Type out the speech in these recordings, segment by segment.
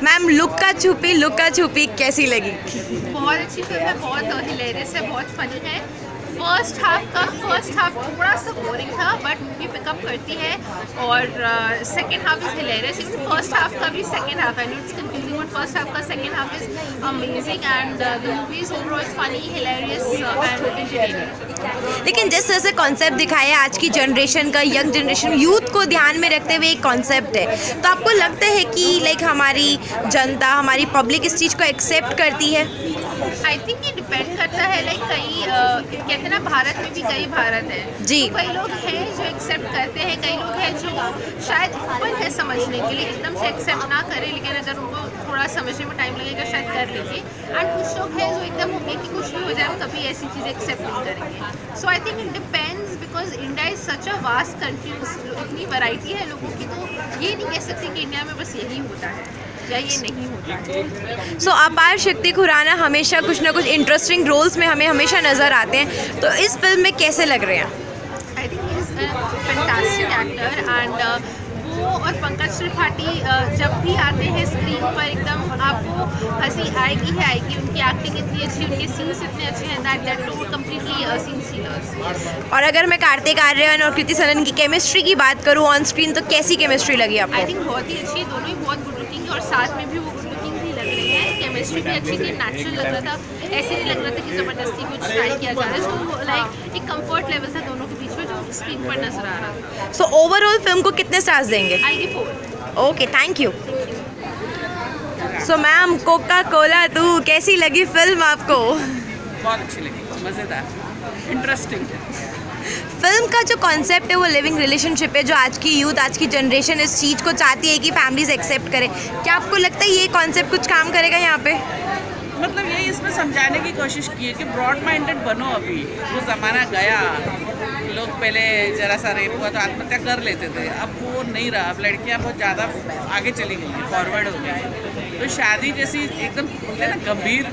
Ma'am Luka छुपी कैसी लगी? बहुत अच्छी फिल्म है, बहुत हिलेरियस है, बहुत फनी है। फर्स्ट हाफ थोड़ा सा बोरिंग था, बट मूवी पिकअप करती है और second half is hilarious. Even first half का भी सेकेंड हाफ है, it's confusing, but first half का second half is amazing and the movie is overall funny, hilarious and entertaining. लेकिन जिस तरह से कॉन्सेप्ट दिखाया है आज की जनरेशन का, यंग जनरेशन, यूथ को ध्यान में रखते हुए एक कॉन्सेप्ट है, तो आपको लगता है कि लाइक हमारी जनता, हमारी पब्लिक इस चीज़ को एक्सेप्ट करती है? आई थिंक ये डिपेंड करता है, लाइक कई कहते हैं ना, भारत में भी कई भारत है जी। तो कई लोग हैं जो एक्सेप्ट करते हैं, कई लोग हैं जो शायद ओपन है समझने के लिए, एकदम से एक्सेप्ट ना करें, लेकिन अगर उनको थोड़ा समझने में टाइम लगेगा शायद कर लीजिए। एंड कुछ लोग हैं जो एकदम ओके कि कुछ भी हो जाए, हम कभी ऐसी चीज़ें एक्सेप्ट नहीं करेंगे। So I think it depends, because India is such a vast country, इतनी वैरायटी है लोगों की, तो ये नहीं कह सकते कि इंडिया में बस यही होता है या ये नहीं होता है। सो अपार शक्ति खुराना हमेशा कुछ ना कुछ इंटरेस्टिंग रोल्स में हमें हमेशा नज़र आते हैं, तो इस फिल्म में कैसे लग रहे हैं? I think he is a fantastic actor and वो और पंकज त्रिपाठी जब भी आते हैं स्क्रीन पर एकदम आपको हंसी आएगी ही आएगी। उनकी एक्टिंग इतनी अच्छी, उनके सीन्स इतने अच्छे हैं that too completely scene stealers. और अगर मैं कार्तिक आर्यन और कृति सनन की केमिस्ट्री की बात करूँ ऑन स्क्रीन, तो कैसी केमिस्ट्री लगी आपको? आई थिंक बहुत ही अच्छी, दोनों ही बहुत गुड लुकिंग है और साथ में भी वो गुड लुकिंग भी लग रही है। केमिस्ट्री भी अच्छी थी, नेचुरल लग रहा था, ऐसे नहीं लग रहा था कि ज़बरदस्ती कुछ ट्राई किया जा रहा है। सो लाइक एक कंफर्ट लेवल था दोनों के बीच में जो स्क्रीन पर नजर आ रहा था। सो ओवरऑल फिल्म को कितने स्टार्स देंगे? I give 4। Okay, thank you. So ma'am, Coca Cola तू, कैसी लगी फिल्म आपको? बहुत अच्छी लगी, मज़ेदार, इंटरेस्टिंग। फिल्म का जो कॉन्सेप्ट है वो लिविंग रिलेशनशिप है, जो आज की यूथ, आज की जनरेशन इस चीज़ को चाहती है कि फैमिलीज एक्सेप्ट करें। क्या आपको लगता है ये कॉन्सेप्ट कुछ काम करेगा यहाँ पे? मतलब ये इसमें समझाने की कोशिश की है कि ब्रॉड माइंडेड बनो। अभी वो ज़माना गया, लोग पहले जरा सा रेप हुआ तो आत्महत्या कर लेते थे, अब वो नहीं रहा। अब लड़कियां बहुत ज़्यादा आगे चली गई हैं, फॉरवर्ड हो गया है। तो शादी जैसी एकदम बोलते हैं ना गंभीर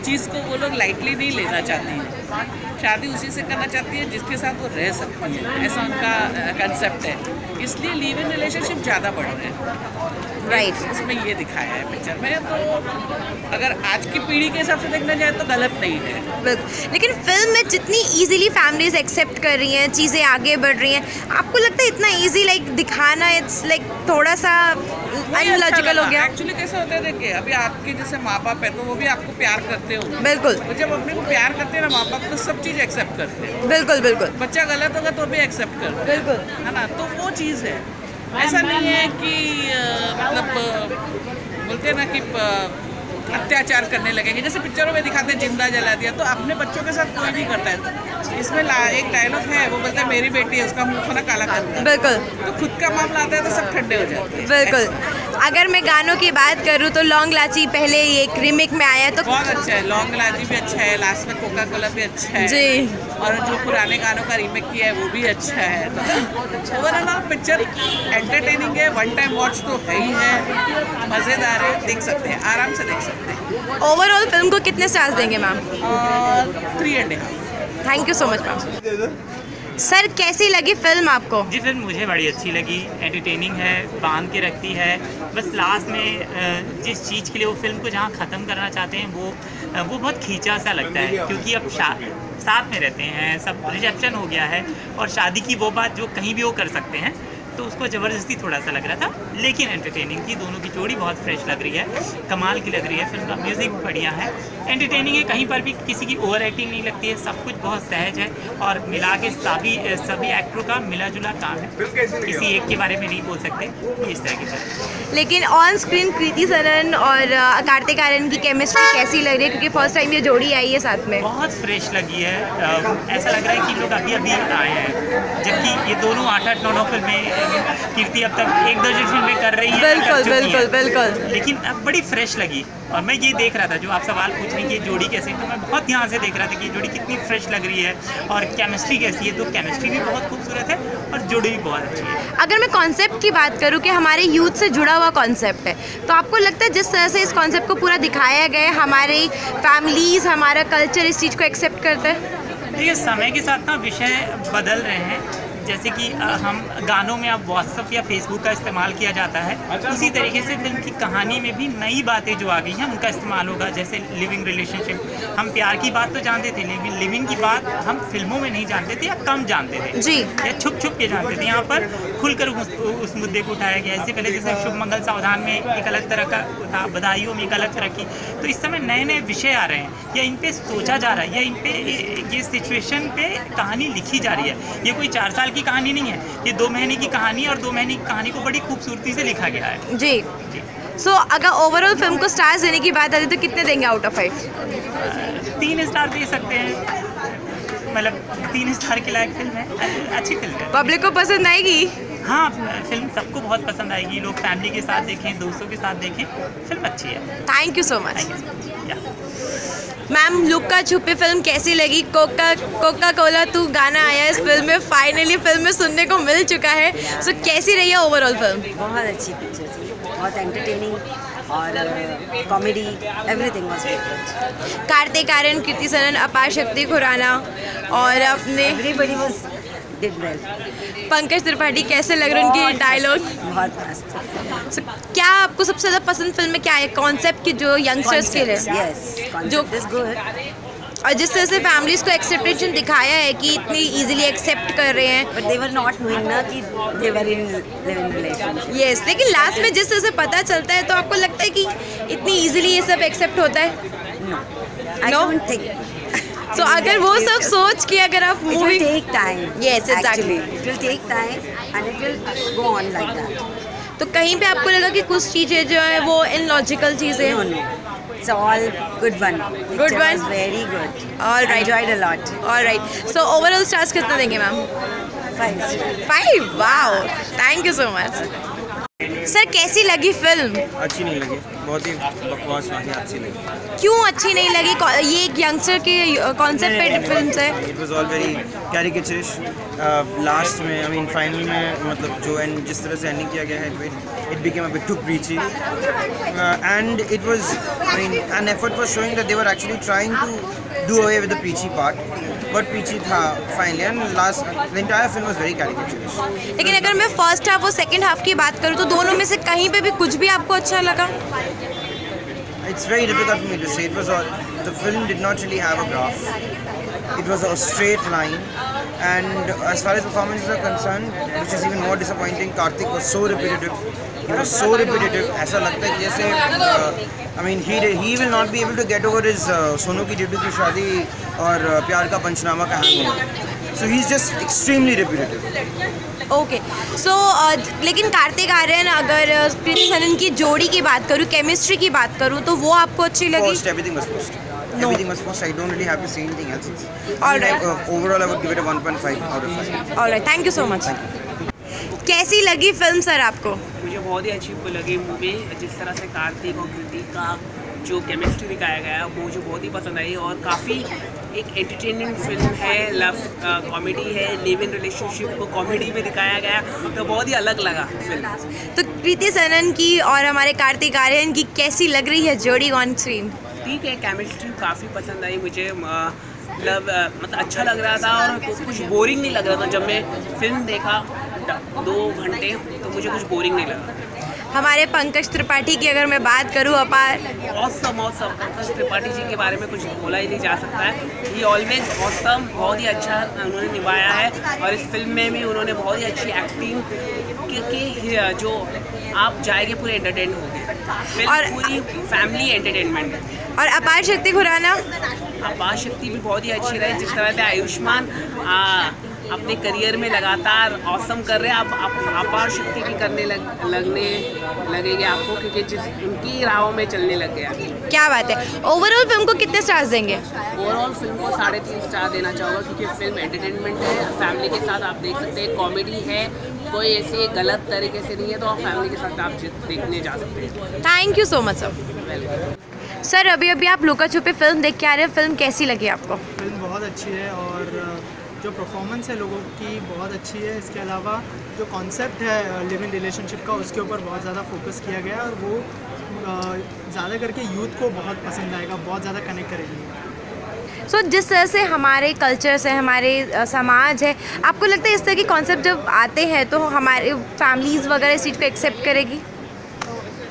चीज़ को वो लोग लाइटली नहीं लेना चाहती हैं। शादी उसी से करना चाहती है जिसके साथ वो रह सकती है, ऐसा उनका कंसेप्ट है। इसलिए लिव इन रिलेशनशिप ज़्यादा बढ़ रहे हैं। राइट, इसमें ये दिखाया है पिक्चर में। तो अगर आज की पीढ़ी के हिसाब से देखना जाए तो गलत नहीं है। बिल्कुल, लेकिन फिल्म में जितनी इजीली फैमिलीज एक्सेप्ट कर रही हैं, चीज़ें आगे बढ़ रही हैं, आपको लगता है इतना इजी लाइक दिखाना इट्स लाइक थोड़ा सा अनलॉजिकल हो गया? एक्चुअली कैसे होता है, देखिए अभी आपके जैसे माँ बाप है तो वो भी आपको प्यार करते हो। बिल्कुल, तो जब अपने को प्यार करते हैं ना माँ बाप, तो सब चीज़ एक्सेप्ट करते हैं। बिल्कुल बिल्कुल। बच्चा गलत होगा तो भी एक्सेप्ट करते हैं, बिल्कुल, है ना। तो वो चीज़ है, ऐसा नहीं है कि मतलब बोलते हैं ना कि अत्याचार करने लगेंगे, जैसे पिक्चरों में दिखाते हैं जिंदा जला दिया, तो अपने बच्चों के साथ कोई नहीं करता है। इसमें एक डायलॉग है, वो बोलता है मेरी बेटी है, उसका मुंह खाना काला करता है। बिल्कुल, तो खुद का मामला आता है तो सब ठंडे हो जाते हैं। बिल्कुल। अगर मैं गानों की बात करूँ तो लॉन्ग लाची पहले एक रीमेक में आया तो बहुत अच्छा है, लॉन्ग लाची भी अच्छा है, लास्ट में कोका कोला भी अच्छा है जी, और जो पुराने गानों का रीमेक किया है वो भी अच्छा है। तो ओवरऑल पिक्चर एंटरटेनिंग है, वन टाइम वॉच तो है ही है, मज़ेदार है, देख सकते हैं, आराम से देख सकते हैं। ओवरऑल फिल्म को कितने स्टार्स देंगे ma'am? 3.5। Thank you so much ma'am. Sir, कैसी लगी फिल्म आपको? जी, फिल्म मुझे बड़ी अच्छी लगी, एंटरटेनिंग है, बांध के रखती है। बस लास्ट में जिस चीज़ के लिए वो फिल्म को जहाँ ख़त्म करना चाहते हैं वो बहुत खींचा सा लगता है, क्योंकि अब साथ में रहते हैं, सब रिसेप्शन हो गया है और शादी की वो बात जो कहीं भी वो कर सकते हैं, तो उसको ज़बरदस्ती थोड़ा सा लग रहा था। लेकिन एंटरटेनिंग थी, दोनों की जोड़ी बहुत फ्रेश लग रही है, कमाल की लग रही है। फिल्म का म्यूज़िक बढ़िया है, एंटरटेनिंग है, कहीं पर भी किसी की ओवर एक्टिंग नहीं लगती है, सब कुछ बहुत सहज है और मिला के सभी एक्टरों का मिला जुला काम है, किसी एक के बारे में नहीं बोल सकते इस तरह की फिल्म। लेकिन ऑन स्क्रीन कृति सनन और कार्तिक आर्यन की केमिस्ट्री कैसी लग रही है, क्योंकि फर्स्ट टाइम ये जोड़ी आई है साथ में? बहुत फ्रेश लगी है। ऐसा लग रहा है कि लोग अभी अभी आए हैं, जबकि ये दोनों 8-8, 9-9 फिल्में कीर्ति अब तक 1-2 फिल्में कर रही है। बिल्कुल बिल्कुल बिल्कुल। लेकिन अब बड़ी फ्रेश लगी और मैं ये देख रहा था, जो आप सवाल पूछ रही कि ये जोड़ी कैसे, तो मैं बहुत ध्यान से देख रहा था कि ये जोड़ी कितनी फ्रेश लग रही है और केमिस्ट्री कैसी है। तो केमिस्ट्री भी बहुत खूबसूरत है और जोड़ी भी बहुत अच्छी है। अगर मैं कॉन्सेप्ट की बात करूँ कि हमारे यूथ से जुड़ा हुआ कॉन्सेप्ट है, तो आपको लगता है जिस तरह से इस कॉन्सेप्ट को पूरा दिखाया गया है, हमारी फैमिलीज़, हमारा कल्चर इस चीज़ को एक्सेप्ट करता है? देखिए, समय के साथ ना विषय बदल रहे हैं, जैसे कि हम गानों में अब व्हाट्सअप या फेसबुक का इस्तेमाल किया जाता है, उसी तरीके से फिल्म की कहानी में भी नई बातें जो आ गई हैं उनका इस्तेमाल होगा। जैसे लिविंग रिलेशनशिप, हम प्यार की बात तो जानते थे लेकिन लिविंग की बात हम फिल्मों में नहीं जानते थे या कम जानते थे जी, या छुप छुप के जानते थे। यहाँ पर खुलकर उस मुद्दे को उठाया गया। इससे पहले जैसे शुभ मंगल सावधान में एक अलग तरह का था, बधाइयों में एक अलग तरह की, तो इस समय नए नए विषय आ रहे हैं या इन पे सोचा जा रहा है या इन पे ये सिचुएशन पे कहानी लिखी जा रही है। ये कोई 4 साल की कहानी नहीं है, ये 2 महीने की कहानी और 2 महीने की कहानी को बड़ी खूबसूरती से लिखा गया है जी। सो अगर ओवरऑल फिल्म को स्टार्स देने की बात आती तो कितने देंगे आउट ऑफ 5? 3 स्टार दे सकते हैं, मतलब 3 स्टार के लायक फिल्म है, अच्छी फिल्म है। पब्लिक को पसंद आएगी? हाँ, फिल्म सबको बहुत पसंद आएगी। लोग फैमिली के साथ देखें, दोस्तों के साथ देखें, फिल्म अच्छी है। Thank you so much. Thank you. Ma'am, Luka Chuppi film कैसी लगी? कोका कोला तू गाना आया इस फिल्म में, फाइनली फिल्म में सुनने को मिल चुका है। सो कैसी रही है ओवरऑल फिल्म? बहुत अच्छी पिक्चर थी, बहुत एंटरटेनिंग और comedy, everything was good. Kartik Aaryan, Kriti Sanon, Aparshakti Khurana और अपने everybody was did well. Pankaj Tripathi कैसे लग रहे उनकी डायलॉग? बहुत मस्त। So, क्या आपको सबसे ज़्यादा पसंद फिल्म में क्या है? कॉन्सेप्ट की जो यंगस्टर्स के लिए, यस, कॉन्सेप्ट इज गुड। और जिस तरह से फैमिलीज को एक्सेप्टेशन दिखाया है कि इतनी इजीली एक्सेप्ट कर रहे हैं, but they were not knowing ना कि दे वर इन लिविंग रिलेशनशिप। यस, लेकिन लास्ट में जिस तरह से पता चलता है तो आपको लगता है कि इतनी इजीली ये सब एक्सेप्ट होता है? No, I don't think. तो अगर वो सब सोच के अगर आप It will movie, take time. Yes, exactly. Actually, it will take time and it will go on like that. तो कहीं पे आपको लगा कि कुछ चीज़ें जो है वो इनलॉजिकल चीज़ें? No, no. It's all good one. Good Picture one? was very good. All right. Enjoyed a lot. Alright, so overall stars कितना देंगे ma'am? 5. 5? Wow, thank you so much. Sir, कैसी लगी फिल्म? अच्छी नहीं लगी, बहुत ही बकवास वाली अच्छी लगी। क्यों अच्छी नहीं लगी? ये एक यंगस्टर के कॉन्सेप्ट पे फिल्म है। It was all very caricaturish. Last में, आई मीन फाइनल में, मतलब जो एंड जिस तरह से एंडिंग किया गया है, it became a bit too preachy and it was, I mean an effort was showing that they were actually trying to do away with the preachy part, but पीछे था finally and last the entire film was very caricaturish. लेकिन अगर मैं first half और second half की बात करूँ तो दोनों में से कहीं पे भी कुछ भी आपको अच्छा लगा? It's very difficult for me to say. It was all, the film did not really have a graph. It was a straight line, and as far as performances are concerned, which is even more disappointing, Karthik was so repetitive. He was so repetitive. ऐसा लगता है कि जैसे I mean he will not be able to get over his Sonu की डिब्बी की शादी और प्यार का पंचनामा का hangover. So he's just extremely repetitive. Okay, so लेकिन कार्तिक आर्यन, अगर कृति सनन की जोड़ी की बात करूँ, केमिस्ट्री की बात करूँ, तो वो आपको अच्छी लगी? First, everything was first. No. Everything was first. I don't really have to say anything else. All right. Overall, I would give it a 1.5 out of 5. Alright, thank you so much. कैसी लगी film sir आपको? मुझे बहुत ही अच्छी लगी movie. जिस तरह से कार्तिक और कृति का जो केमिस्ट्री दिखाया गया वो मुझे बहुत ही पसंद आई और काफ़ी एक एंटरटेनिंग फिल्म है। लव कॉमेडी है, लिव इन रिलेशनशिप को कॉमेडी में दिखाया गया तो बहुत ही अलग लगा फिल्म। तो कृति सनन की और हमारे कार्तिक आर्यन की कैसी लग रही है जोड़ी ऑन स्क्रीन? ठीक है, केमिस्ट्री काफ़ी पसंद आई मुझे। मतलब अच्छा लग रहा था और कुछ बोरिंग नहीं लग रहा था। जब मैं फिल्म देखा 2 घंटे तो मुझे कुछ बोरिंग नहीं लगा। हमारे पंकज त्रिपाठी की अगर मैं बात करूँ, अपार ऑसम पंकज त्रिपाठी जी के बारे में कुछ बोला ही नहीं जा सकता है। ये ऑलवेज ऑसम, बहुत ही अच्छा उन्होंने निभाया है और इस फिल्म में भी उन्होंने बहुत ही अच्छी एक्टिंग की जो आप जाएंगे पूरे एंटरटेन होंगे। फिल्म और पूरी फैमिली एंटरटेनमेंट है। और अपार शक्ति खुराना, अपार शक्ति भी बहुत ही अच्छी रही। जिस तरह से आयुष्मान अपने करियर में लगातार ऑसम कर रहे हैं, अब अपार शक्ति भी करने लगेंगे आपको, क्योंकि जिस उनकी राहों में चलने लग गया। क्या बात है। ओवरऑल फिल्म को कितने स्टार्स देंगे? ओवरऑल फिल्म को 3.5 स्टार देना चाहूँगा, क्योंकि फिल्म एंटरटेनमेंट है, फैमिली के साथ आप देख सकते हैं, कॉमेडी है, कोई ऐसे गलत तरीके से नहीं है, तो आप फैमिली के साथ आप देखने जा सकते हैं। Thank you so much sir. Sir, अभी आप लुका छुपी फिल्म देख के आ रहे हैं, फिल्म कैसी लगी आपको? फिल्म बहुत अच्छी है और जो परफॉर्मेंस है लोगों की बहुत अच्छी है। इसके अलावा जो कॉन्सेप्ट है लिव इन रिलेशनशिप का, उसके ऊपर बहुत ज़्यादा फोकस किया गया है और वो ज़्यादा करके यूथ को बहुत पसंद आएगा, बहुत ज़्यादा कनेक्ट करेगी। सो जिस तरह से हमारे कल्चर से हमारे समाज है, आपको लगता है इस तरह के कॉन्सेप्ट जब आते हैं तो हमारे फैमिलीज़ वगैरह इस चीज़ को एक्सेप्ट करेगी?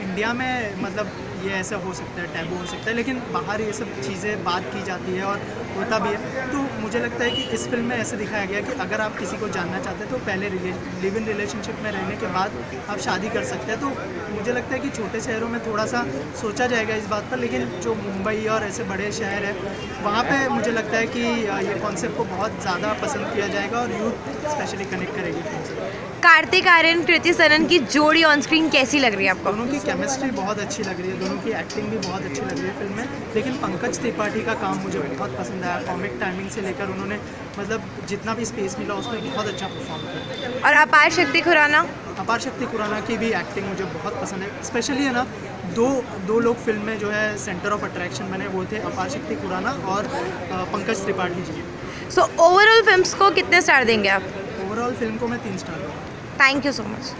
इंडिया में मतलब ये ऐसा हो सकता है, टैबू हो सकता है, लेकिन बाहर ये सब चीज़ें बात की जाती है और होता भी है। तो मुझे लगता है कि इस फिल्म में ऐसे दिखाया गया कि अगर आप किसी को जानना चाहते हैं तो पहले लिव इन रिलेशनशिप में रहने के बाद आप शादी कर सकते हैं। तो मुझे लगता है कि छोटे शहरों में थोड़ा सा सोचा जाएगा इस बात पर, लेकिन जो मुंबई और ऐसे बड़े शहर है वहाँ पे मुझे लगता है कि ये कॉन्सेप्ट को बहुत ज़्यादा पसंद किया जाएगा और यूथ स्पेशली कनेक्ट करेगी फिल्म से। कार्तिक आर्यन कृति सनन की जोड़ी ऑन स्क्रीन कैसी लग रही है आपको? दोनों की केमिस्ट्री बहुत अच्छी लग रही है, दोनों की एक्टिंग भी बहुत अच्छी लग रही है फिल्म में। लेकिन पंकज त्रिपाठी का काम मुझे बहुत पसंद आया। कॉमिक टाइमिंग से लेकर उन्होंने मतलब जितना भी स्पेस मिला उसमें बहुत अच्छा परफॉर्म किया। और अपार शक्ति खुराना? अपार शक्ति खुराना की भी एक्टिंग मुझे बहुत पसंद है। स्पेशली है ना, दो लोग फिल्म में जो है सेंटर ऑफ अट्रैक्शन बने, वो थे अपार शक्ति खुराना और Pankaj Tripathi ji. So overall films को कितने स्टार देंगे आप? ओवरऑल फिल्म को मैं 3 स्टार दूँगा। Thank you so much.